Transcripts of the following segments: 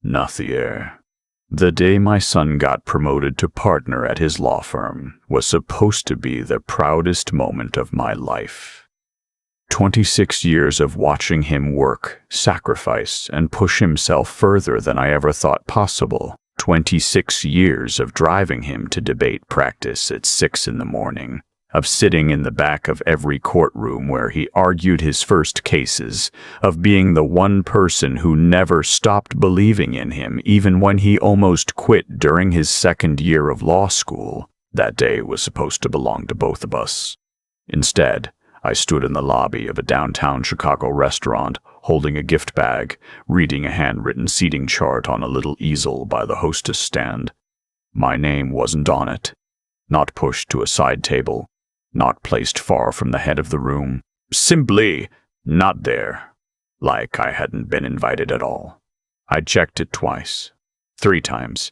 Nathier. The day my son got promoted to partner at his law firm was supposed to be the proudest moment of my life. 26 years of watching him work, sacrifice, and push himself further than I ever thought possible. 26 years of driving him to debate practice at 6 in the morning, of sitting in the back of every courtroom where he argued his first cases, of being the one person who never stopped believing in him even when he almost quit during his second year of law school. That day was supposed to belong to both of us. Instead, I stood in the lobby of a downtown Chicago restaurant, holding a gift bag, reading a handwritten seating chart on a little easel by the hostess stand. My name wasn't on it, not pushed to a side table, not placed far from the head of the room, simply not there, like I hadn't been invited at all. I checked it twice, 3 times.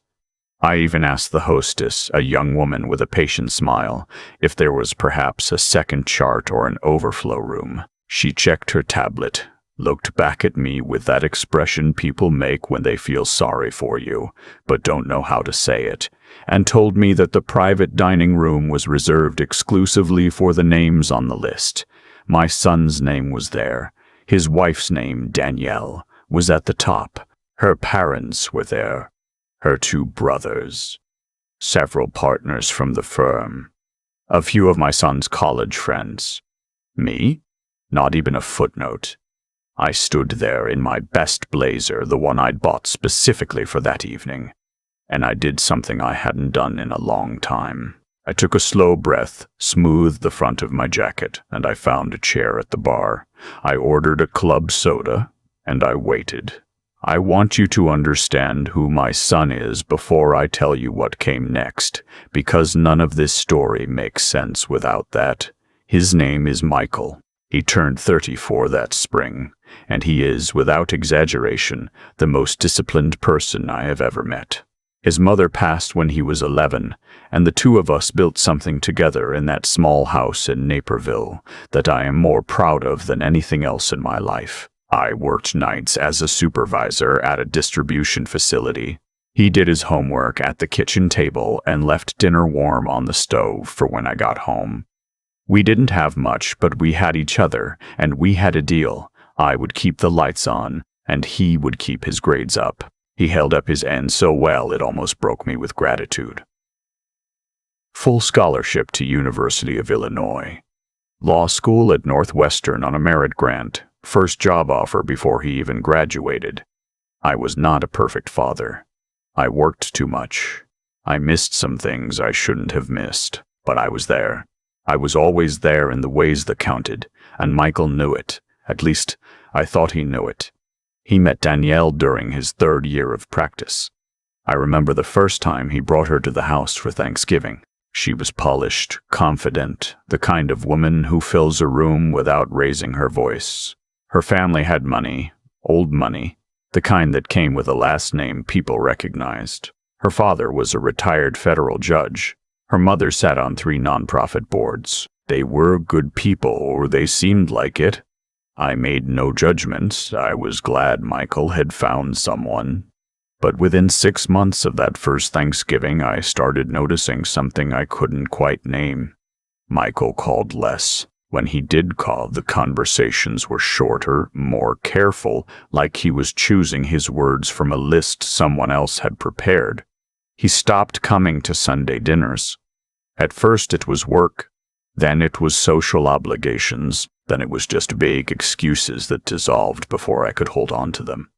I even asked the hostess, a young woman with a patient smile, if there was perhaps a second chart or an overflow room. She checked her tablet, looked back at me with that expression people make when they feel sorry for you, but don't know how to say it, and told me that the private dining room was reserved exclusively for the names on the list. My son's name was there. His wife's name, Danielle, was at the top. Her parents were there. Her 2 brothers. Several partners from the firm. A few of my son's college friends. Me? Not even a footnote. I stood there in my best blazer, the one I'd bought specifically for that evening, and I did something I hadn't done in a long time. I took a slow breath, smoothed the front of my jacket, and I found a chair at the bar. I ordered a club soda, and I waited. I want you to understand who my son is before I tell you what came next, because none of this story makes sense without that. His name is Michael. He turned 34 that spring, and he is, without exaggeration, the most disciplined person I have ever met. His mother passed when he was 11, and the 2 of us built something together in that small house in Naperville that I am more proud of than anything else in my life. I worked nights as a supervisor at a distribution facility. He did his homework at the kitchen table and left dinner warm on the stove for when I got home. We didn't have much, but we had each other, and we had a deal. I would keep the lights on, and he would keep his grades up. He held up his end so well it almost broke me with gratitude. Full scholarship to University of Illinois. Law school at Northwestern on a merit grant. First job offer before he even graduated. I was not a perfect father. I worked too much. I missed some things I shouldn't have missed, but I was there. I was always there in the ways that counted, and Michael knew it. At least, I thought he knew it. He met Danielle during his 3rd year of practice. I remember the first time he brought her to the house for Thanksgiving. She was polished, confident, the kind of woman who fills a room without raising her voice. Her family had money, old money, the kind that came with a last name people recognized. Her father was a retired federal judge. Her mother sat on 3 nonprofit boards. They were good people, or they seemed like it. I made no judgments. I was glad Michael had found someone. But within 6 months of that first Thanksgiving, I started noticing something I couldn't quite name. Michael called less. When he did call, the conversations were shorter, more careful, like he was choosing his words from a list someone else had prepared. He stopped coming to Sunday dinners. At first it was work, then it was social obligations, then it was just vague excuses that dissolved before I could hold on to them.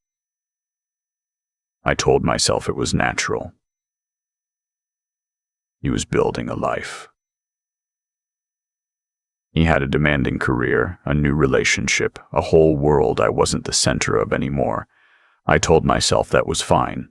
I told myself it was natural. He was building a life. He had a demanding career, a new relationship, a whole world I wasn't the center of anymore. I told myself that was fine.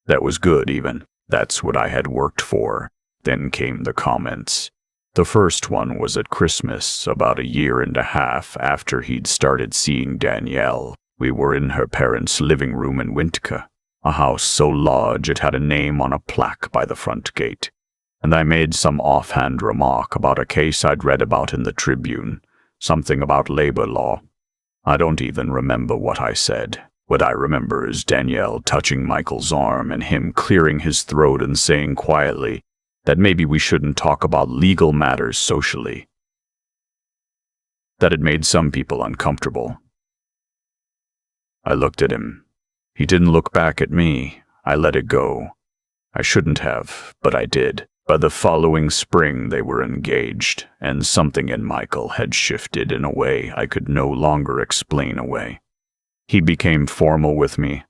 That was good, even. That's what I had worked for. Then came the comments. The first one was at Christmas, about 1.5 years after he'd started seeing Danielle. We were in her parents' living room in Wintka, a house so large it had a name on a plaque by the front gate. And I made some offhand remark about a case I'd read about in the Tribune, something about labor law. I don't even remember what I said. What I remember is Danielle touching Michael's arm and him clearing his throat and saying quietly that maybe we shouldn't talk about legal matters socially. That it made some people uncomfortable. I looked at him. He didn't look back at me. I let it go. I shouldn't have, but I did. By the following spring, they were engaged, and something in Michael had shifted in a way I could no longer explain away. He became formal with me.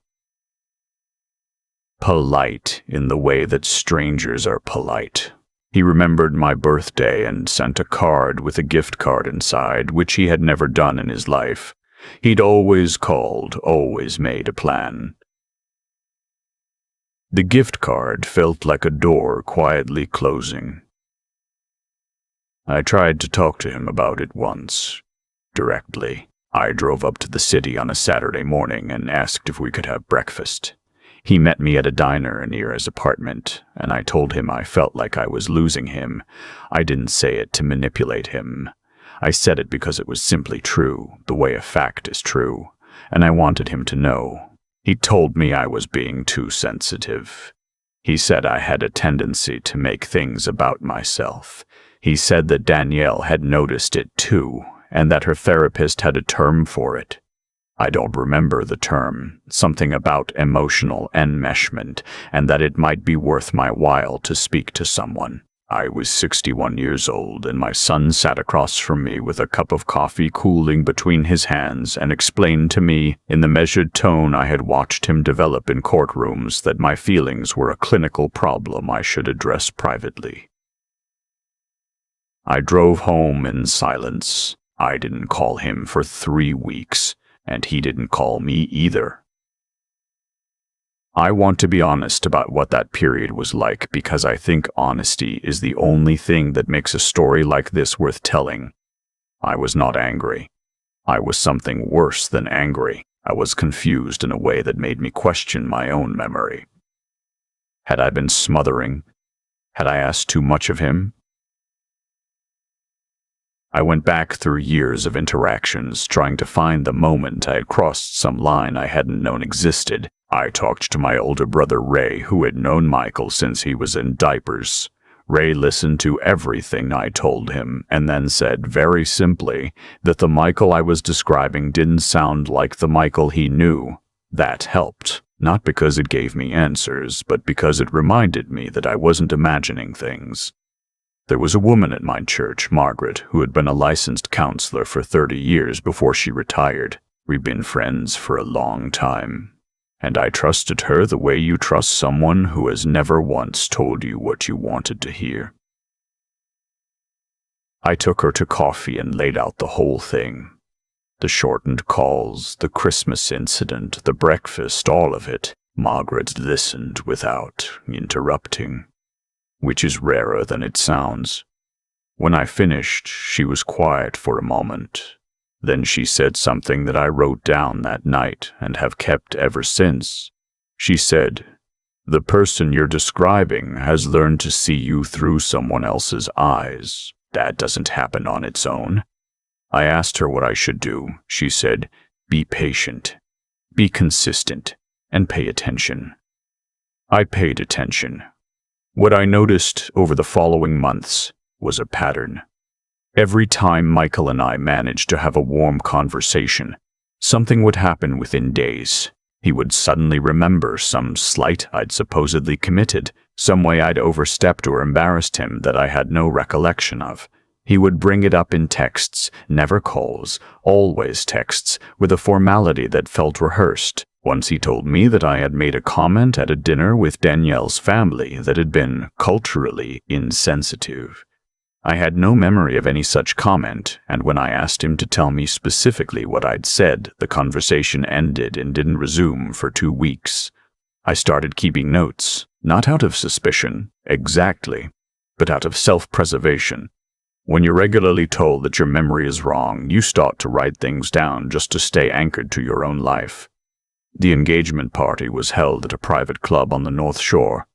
Polite in the way that strangers are polite. He remembered my birthday and sent a card with a gift card inside, which he had never done in his life. He'd always called, always made a plan. The gift card felt like a door quietly closing. I tried to talk to him about it once, directly. I drove up to the city on a Saturday morning and asked if we could have breakfast. He met me at a diner near his apartment, and I told him I felt like I was losing him. I didn't say it to manipulate him. I said it because it was simply true, the way a fact is true, and I wanted him to know. He told me I was being too sensitive. He said I had a tendency to make things about myself. He said that Danielle had noticed it too, and that her therapist had a term for it. I don't remember the term, something about emotional enmeshment, and that it might be worth my while to speak to someone. I was 61 years old, and my son sat across from me with a cup of coffee cooling between his hands and explained to me, in the measured tone I had watched him develop in courtrooms, that my feelings were a clinical problem I should address privately. I drove home in silence. I didn't call him for 3 weeks, and he didn't call me either. I want to be honest about what that period was like because I think honesty is the only thing that makes a story like this worth telling. I was not angry. I was something worse than angry. I was confused in a way that made me question my own memory. Had I been smothering? Had I asked too much of him? I went back through years of interactions, trying to find the moment I had crossed some line I hadn't known existed. I talked to my older brother Ray, who had known Michael since he was in diapers. Ray listened to everything I told him and then said very simply that the Michael I was describing didn't sound like the Michael he knew. That helped, not because it gave me answers, but because it reminded me that I wasn't imagining things. There was a woman at my church, Margaret, who had been a licensed counselor for 30 years before she retired. We'd been friends for a long time, and I trusted her the way you trust someone who has never once told you what you wanted to hear. I took her to coffee and laid out the whole thing. The shortened calls, the Christmas incident, the breakfast, all of it. Margaret listened without interrupting, which is rarer than it sounds. When I finished, she was quiet for a moment. Then she said something that I wrote down that night and have kept ever since. She said, "The person you're describing has learned to see you through someone else's eyes. That doesn't happen on its own." I asked her what I should do. She said, "Be patient, be consistent, and pay attention." I paid attention. What I noticed over the following months was a pattern. Every time Michael and I managed to have a warm conversation, something would happen within days. He would suddenly remember some slight I'd supposedly committed, some way I'd overstepped or embarrassed him that I had no recollection of. He would bring it up in texts, never calls, always texts, with a formality that felt rehearsed. Once he told me that I had made a comment at a dinner with Danielle's family that had been culturally insensitive. I had no memory of any such comment, and when I asked him to tell me specifically what I'd said, the conversation ended and didn't resume for 2 weeks. I started keeping notes, not out of suspicion, exactly, but out of self-preservation. When you're regularly told that your memory is wrong, you start to write things down just to stay anchored to your own life. The engagement party was held at a private club on the North Shore.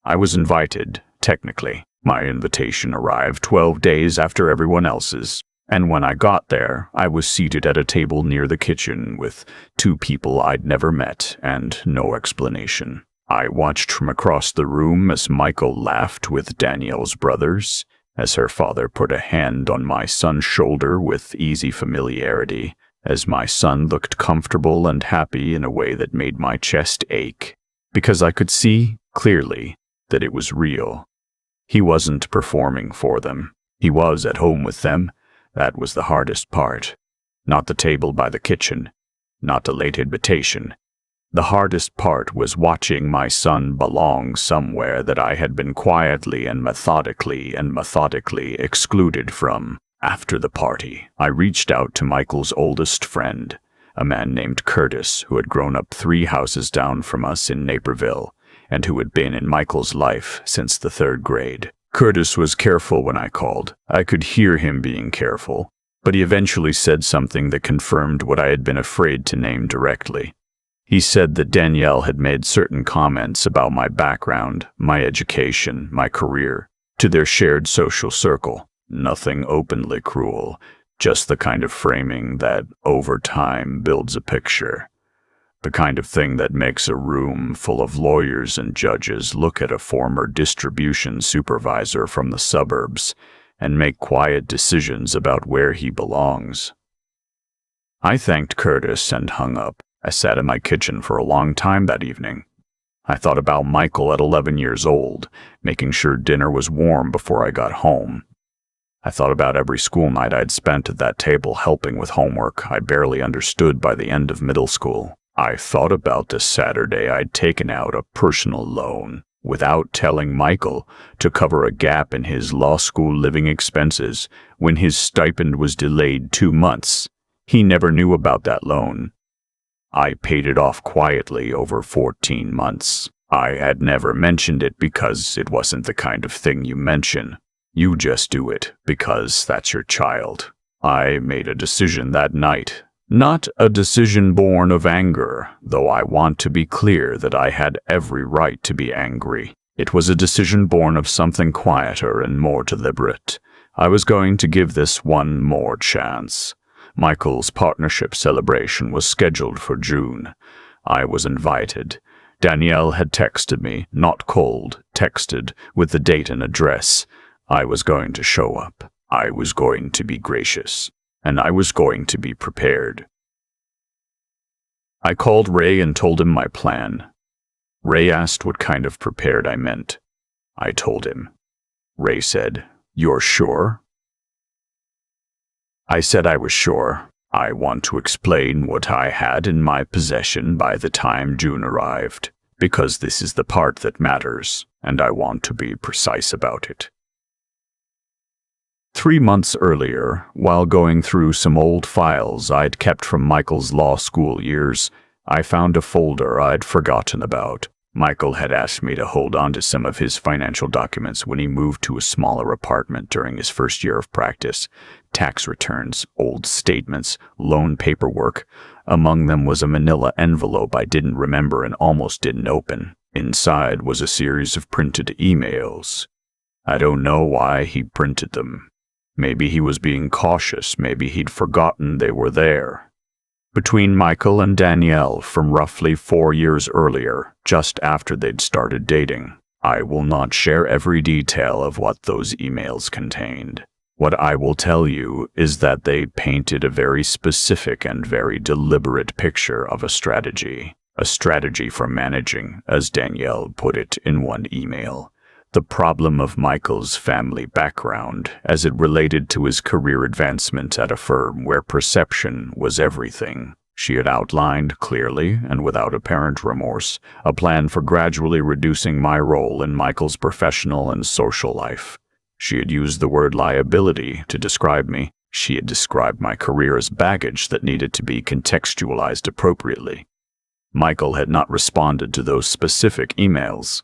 I was invited, technically. My invitation arrived 12 days after everyone else's. And when I got there, I was seated at a table near the kitchen with two people I'd never met and no explanation. I watched from across the room as Michael laughed with Danielle's brothers, as her father put a hand on my son's shoulder with easy familiarity, as my son looked comfortable and happy in a way that made my chest ache, because I could see, clearly, that it was real. He wasn't performing for them. He was at home with them. That was the hardest part. Not the table by the kitchen. Not the late invitation. The hardest part was watching my son belong somewhere that I had been quietly and methodically excluded from. After the party, I reached out to Michael's oldest friend, a man named Curtis, who had grown up 3 houses down from us in Naperville, and who had been in Michael's life since the 3rd grade. Curtis was careful when I called. I could hear him being careful, but he eventually said something that confirmed what I had been afraid to name directly. He said that Danielle had made certain comments about my background, my education, my career, to their shared social circle. Nothing openly cruel, just the kind of framing that, over time, builds a picture. The kind of thing that makes a room full of lawyers and judges look at a former distribution supervisor from the suburbs and make quiet decisions about where he belongs. I thanked Curtis and hung up. I sat in my kitchen for a long time that evening. I thought about Michael at 11 years old, making sure dinner was warm before I got home. I thought about every school night I'd spent at that table helping with homework I barely understood by the end of middle school. I thought about the Saturday I'd taken out a personal loan, without telling Michael, to cover a gap in his law school living expenses when his stipend was delayed 2 months. He never knew about that loan. I paid it off quietly over 14 months. I had never mentioned it because it wasn't the kind of thing you mention. You just do it because that's your child. I made a decision that night. Not a decision born of anger, though I want to be clear that I had every right to be angry. It was a decision born of something quieter and more deliberate. I was going to give this one more chance. Michael's partnership celebration was scheduled for June. I was invited. Danielle had texted me, not cold, texted, with the date and address. I was going to show up. I was going to be gracious. And I was going to be prepared. I called Ray and told him my plan. Ray asked what kind of prepared I meant. I told him. Ray said, "You're sure?" I said I was sure. I want to explain what I had in my possession by the time June arrived, because this is the part that matters, and I want to be precise about it. 3 months earlier, while going through some old files I'd kept from Michael's law school years, I found a folder I'd forgotten about. Michael had asked me to hold on to some of his financial documents when he moved to a smaller apartment during his first year of practice. Tax returns, old statements, loan paperwork. Among them was a manila envelope I didn't remember and almost didn't open. Inside was a series of printed emails. I don't know why he printed them. Maybe he was being cautious, maybe he'd forgotten they were there. Between Michael and Danielle from roughly 4 years earlier, just after they'd started dating. I will not share every detail of what those emails contained. What I will tell you is that they painted a very specific and very deliberate picture of a strategy for managing, as Danielle put it in one email, the problem of Michael's family background as it related to his career advancement at a firm where perception was everything. She had outlined clearly and without apparent remorse a plan for gradually reducing my role in Michael's professional and social life. She had used the word liability to describe me. She had described my career as baggage that needed to be contextualized appropriately. Michael had not responded to those specific emails.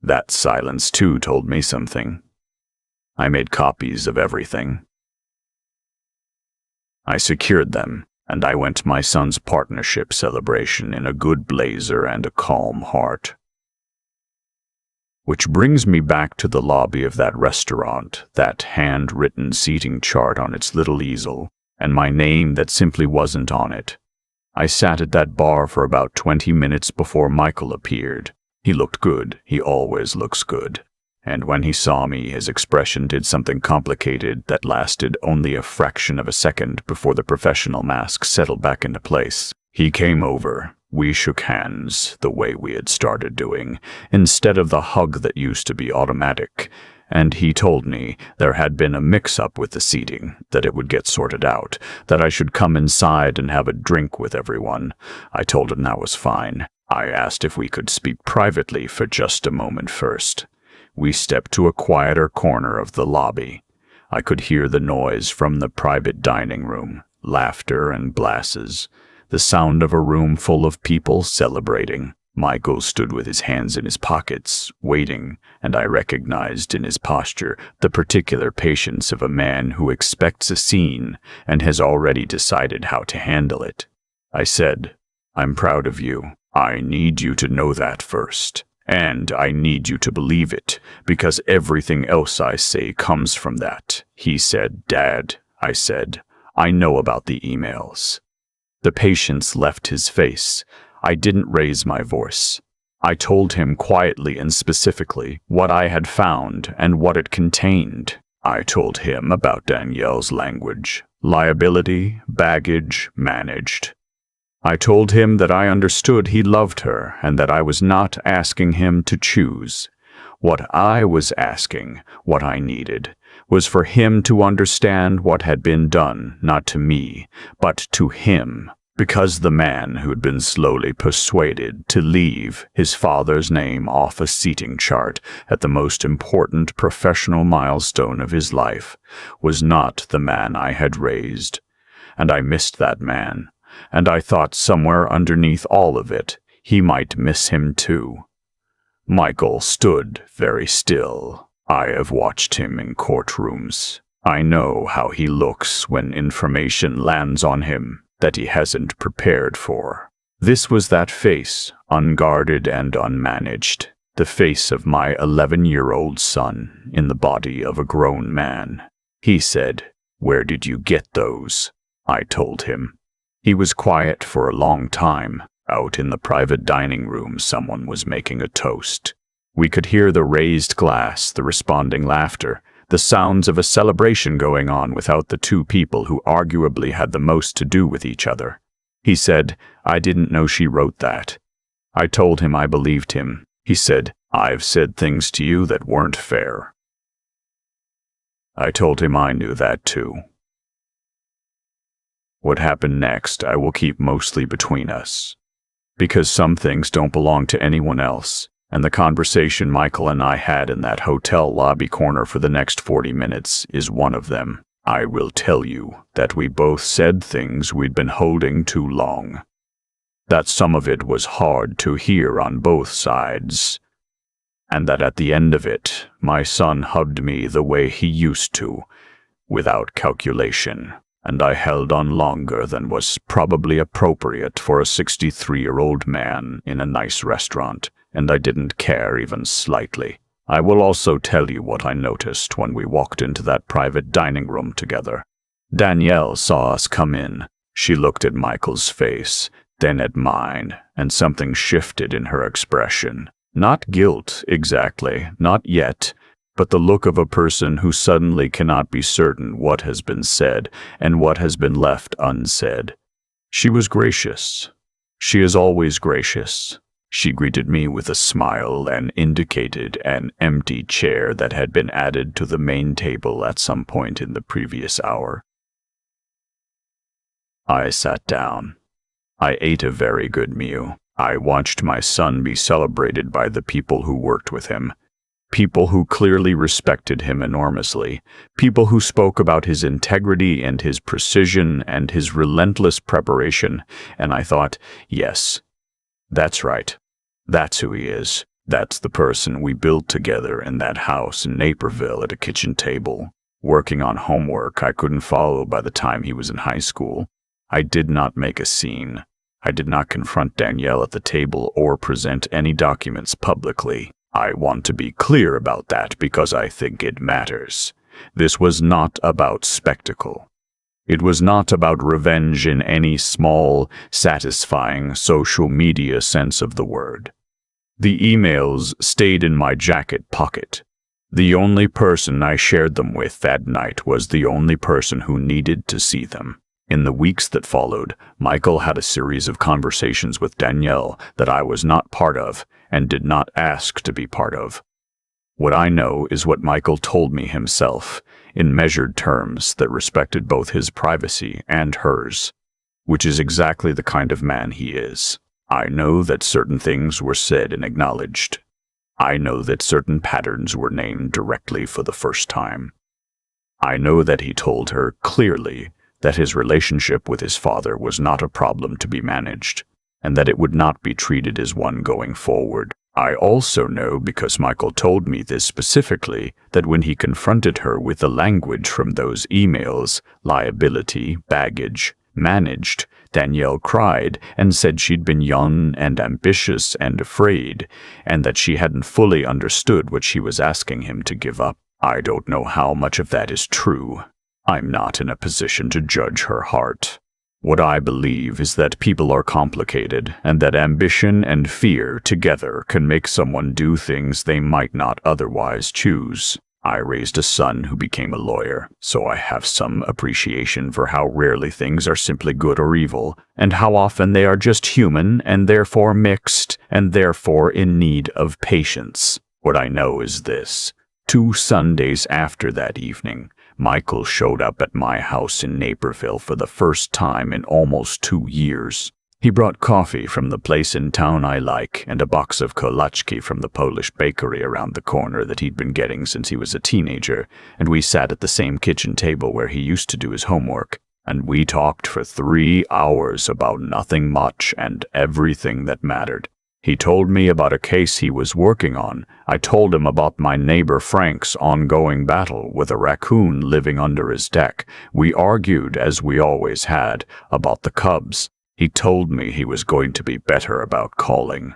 That silence, too, told me something. I made copies of everything. I secured them, and I went to my son's partnership celebration in a good blazer and a calm heart. Which brings me back to the lobby of that restaurant, that handwritten seating chart on its little easel, and my name that simply wasn't on it. I sat at that bar for about 20 minutes before Michael appeared. He looked good. He always looks good. And when he saw me, his expression did something complicated that lasted only a fraction of a second before the professional mask settled back into place. He came over. We shook hands the way we had started doing, instead of the hug that used to be automatic. And he told me there had been a mix-up with the seating, that it would get sorted out, that I should come inside and have a drink with everyone. I told him that was fine. I asked if we could speak privately for just a moment first. We stepped to a quieter corner of the lobby. I could hear the noise from the private dining room, laughter and glasses, the sound of a room full of people celebrating. Michael stood with his hands in his pockets, waiting, and I recognized in his posture the particular patience of a man who expects a scene and has already decided how to handle it. I said, "I'm proud of you. I need you to know that first. And I need you to believe it, because everything else I say comes from that." He said, "Dad," I said, "I know about the emails." The patience left his face. I didn't raise my voice. I told him quietly and specifically what I had found and what it contained. I told him about Danielle's language, liability, baggage, managed. I told him that I understood he loved her and that I was not asking him to choose. What I was asking, what I needed, was for him to understand what had been done, not to me, but to him. Because the man who had been slowly persuaded to leave his father's name off a seating chart at the most important professional milestone of his life was not the man I had raised. And I missed that man, and I thought somewhere underneath all of it, he might miss him too. Michael stood very still. I have watched him in courtrooms. I know how he looks when information lands on him that he hasn't prepared for. This was that face, unguarded and unmanaged, the face of my 11-year-old son in the body of a grown man. He said, "Where did you get those?" I told him. He was quiet for a long time. Out in the private dining room, someone was making a toast. We could hear the raised glass, the responding laughter, the sounds of a celebration going on without the two people who arguably had the most to do with each other. He said, "I didn't know she wrote that." I told him I believed him. He said, "I've said things to you that weren't fair." I told him I knew that too. What happened next I will keep mostly between us, because some things don't belong to anyone else. And the conversation Michael and I had in that hotel lobby corner for the next 40 minutes is one of them. I will tell you that we both said things we'd been holding too long. That some of it was hard to hear on both sides. And that at the end of it, my son hugged me the way he used to, without calculation. And I held on longer than was probably appropriate for a 63-year-old man in a nice restaurant. And I didn't care even slightly. I will also tell you what I noticed when we walked into that private dining room together. Danielle saw us come in. She looked at Michael's face, then at mine, and something shifted in her expression. Not guilt, exactly, not yet, but the look of a person who suddenly cannot be certain what has been said and what has been left unsaid. She was gracious. She is always gracious. She greeted me with a smile and indicated an empty chair that had been added to the main table at some point in the previous hour. I sat down. I ate a very good meal. I watched my son be celebrated by the people who worked with him, people who clearly respected him enormously, people who spoke about his integrity and his precision and his relentless preparation, and I thought, yes, that's right. That's who he is. That's the person we built together in that house in Naperville at a kitchen table, working on homework I couldn't follow by the time he was in high school. I did not make a scene. I did not confront Danielle at the table or present any documents publicly. I want to be clear about that because I think it matters. This was not about spectacle. It was not about revenge in any small, satisfying social media sense of the word. The emails stayed in my jacket pocket. The only person I shared them with that night was the only person who needed to see them. In the weeks that followed, Michael had a series of conversations with Danielle that I was not part of and did not ask to be part of. What I know is what Michael told me himself, in measured terms that respected both his privacy and hers, which is exactly the kind of man he is. I know that certain things were said and acknowledged. I know that certain patterns were named directly for the first time. I know that he told her clearly that his relationship with his father was not a problem to be managed, and that it would not be treated as one going forward. I also know, because Michael told me this specifically, that when he confronted her with the language from those emails, liability, baggage, managed, Danielle cried and said she'd been young and ambitious and afraid, and that she hadn't fully understood what she was asking him to give up. I don't know how much of that is true. I'm not in a position to judge her heart. What I believe is that people are complicated, and that ambition and fear together can make someone do things they might not otherwise choose. I raised a son who became a lawyer, so I have some appreciation for how rarely things are simply good or evil, and how often they are just human and therefore mixed and therefore in need of patience. What I know is this. 2 Sundays after that evening, Michael showed up at my house in Naperville for the first time in almost 2 years. He brought coffee from the place in town I like and a box of kolaczki from the Polish bakery around the corner that he'd been getting since he was a teenager, and we sat at the same kitchen table where he used to do his homework, and we talked for 3 hours about nothing much and everything that mattered. He told me about a case he was working on. I told him about my neighbor Frank's ongoing battle with a raccoon living under his deck. We argued, as we always had, about the cubs. He told me he was going to be better about calling.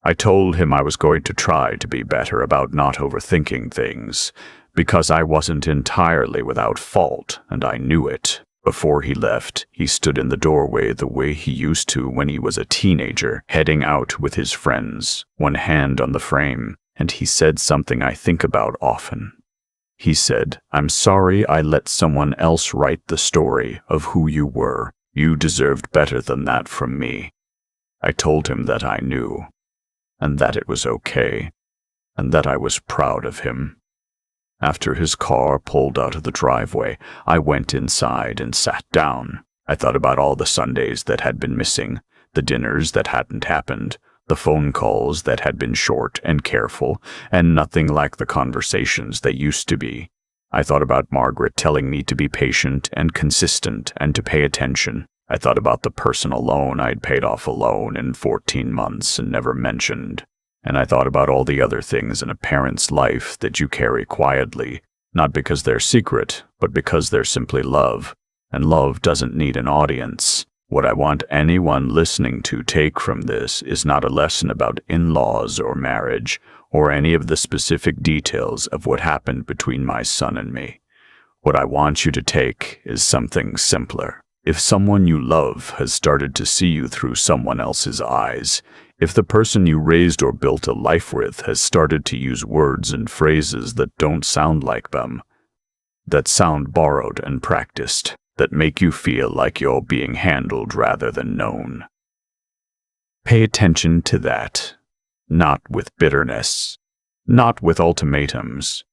I told him I was going to try to be better about not overthinking things, because I wasn't entirely without fault, and I knew it. Before he left, he stood in the doorway the way he used to when he was a teenager, heading out with his friends, one hand on the frame, and he said something I think about often. He said, "I'm sorry I let someone else write the story of who you were. You deserved better than that from me." I told him that I knew, and that it was okay, and that I was proud of him. After his car pulled out of the driveway, I went inside and sat down. I thought about all the Sundays that had been missing, the dinners that hadn't happened, the phone calls that had been short and careful, and nothing like the conversations that used to be. I thought about Margaret telling me to be patient and consistent and to pay attention. I thought about the personal loan I'd paid off alone in 14 months and never mentioned. And I thought about all the other things in a parent's life that you carry quietly, not because they're secret, but because they're simply love. And love doesn't need an audience. What I want anyone listening to take from this is not a lesson about in-laws or marriage, or any of the specific details of what happened between my son and me. What I want you to take is something simpler. If someone you love has started to see you through someone else's eyes, if the person you raised or built a life with has started to use words and phrases that don't sound like them, that sound borrowed and practiced, that make you feel like you're being handled rather than known, pay attention to that, not with bitterness, not with ultimatums,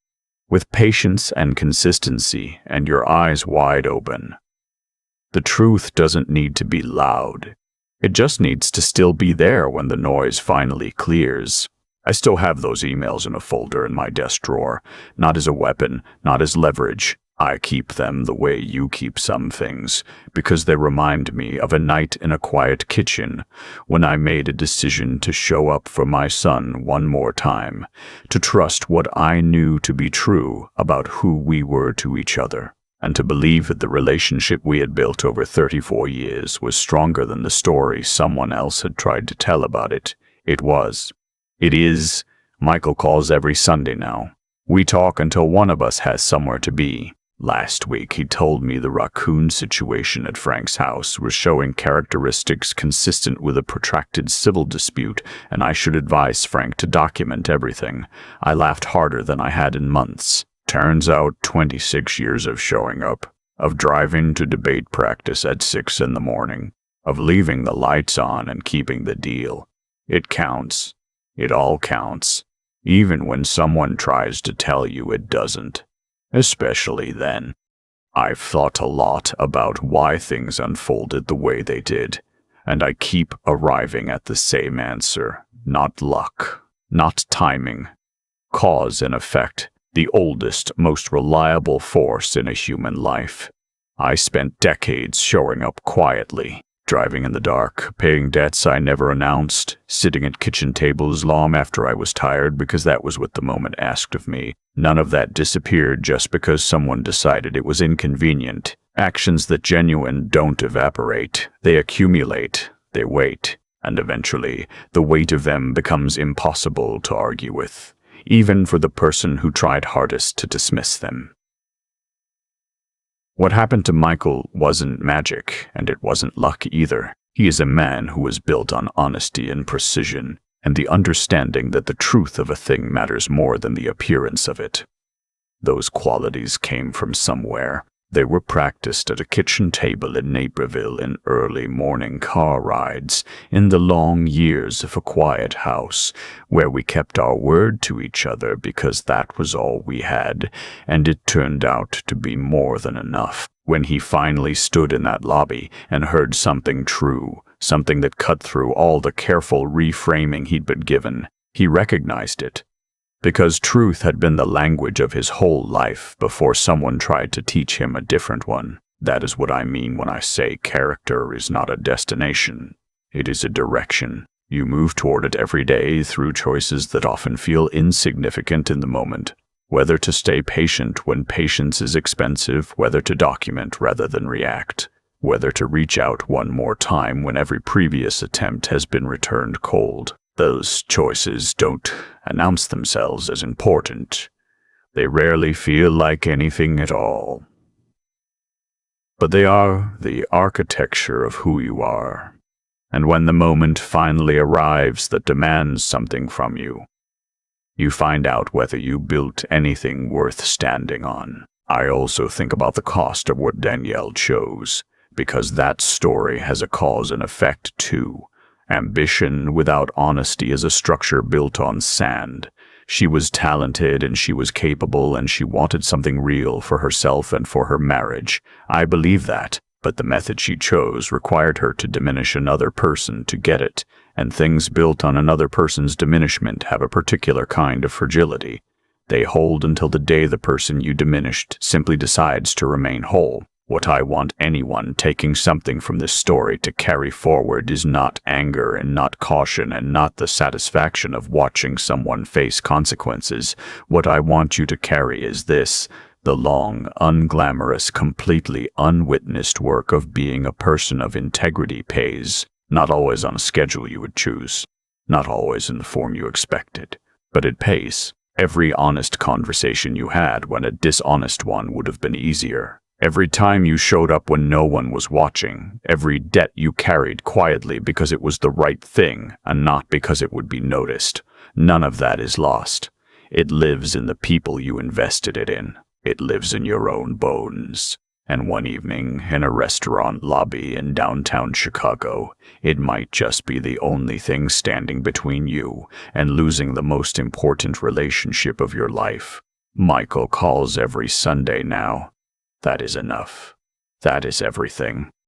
with patience and consistency and your eyes wide open. The truth doesn't need to be loud. It just needs to still be there when the noise finally clears. I still have those emails in a folder in my desk drawer, not as a weapon, not as leverage. I keep them the way you keep some things, because they remind me of a night in a quiet kitchen when I made a decision to show up for my son one more time, to trust what I knew to be true about who we were to each other, and to believe that the relationship we had built over 34 years was stronger than the story someone else had tried to tell about it. It was. It is Michael calls every Sunday now. We talk until one of us has somewhere to be. Last week, he told me the raccoon situation at Frank's house was showing characteristics consistent with a protracted civil dispute, and I should advise Frank to document everything. I laughed harder than I had in months. Turns out 26 years of showing up, of driving to debate practice at 6 in the morning, of leaving the lights on and keeping the deal. It counts. It all counts, even when someone tries to tell you it doesn't. Especially then. I've thought a lot about why things unfolded the way they did, and I keep arriving at the same answer. Not luck, not timing. Cause and effect, the oldest, most reliable force in a human life. I spent decades showing up quietly, driving in the dark, paying debts I never announced, sitting at kitchen tables long after I was tired because that was what the moment asked of me. None of that disappeared just because someone decided it was inconvenient. Actions that genuine don't evaporate. They accumulate, they wait, and eventually the weight of them becomes impossible to argue with, even for the person who tried hardest to dismiss them. What happened to Michael wasn't magic, and it wasn't luck either. He is a man who was built on honesty and precision, and the understanding that the truth of a thing matters more than the appearance of it. Those qualities came from somewhere. They were practiced at a kitchen table in Naperville in early morning car rides, in the long years of a quiet house, where we kept our word to each other because that was all we had, and it turned out to be more than enough. When he finally stood in that lobby and heard something true, something that cut through all the careful reframing he'd been given, he recognized it. Because truth had been the language of his whole life before someone tried to teach him a different one. That is what I mean when I say character is not a destination. It is a direction. You move toward it every day through choices that often feel insignificant in the moment. Whether to stay patient when patience is expensive, whether to document rather than react, whether to reach out one more time when every previous attempt has been returned cold. Those choices don't announce themselves as important. They rarely feel like anything at all. But they are the architecture of who you are. And when the moment finally arrives that demands something from you, you find out whether you built anything worth standing on. I also think about the cost of what Danielle chose, because that story has a cause and effect too. Ambition without honesty is a structure built on sand. She was talented and she was capable and she wanted something real for herself and for her marriage. I believe that, but the method she chose required her to diminish another person to get it, and things built on another person's diminishment have a particular kind of fragility. They hold until the day the person you diminished simply decides to remain whole. What I want anyone taking something from this story to carry forward is not anger and not caution and not the satisfaction of watching someone face consequences. What I want you to carry is this: the long, unglamorous, completely unwitnessed work of being a person of integrity pays, not always on a schedule you would choose, not always in the form you expected, but it pays. Every honest conversation you had when a dishonest one would have been easier. Every time you showed up when no one was watching, every debt you carried quietly because it was the right thing and not because it would be noticed. None of that is lost. It lives in the people you invested it in. It lives in your own bones. And one evening, in a restaurant lobby in downtown Chicago, it might just be the only thing standing between you and losing the most important relationship of your life. Michael calls every Sunday now. That is enough. That is everything.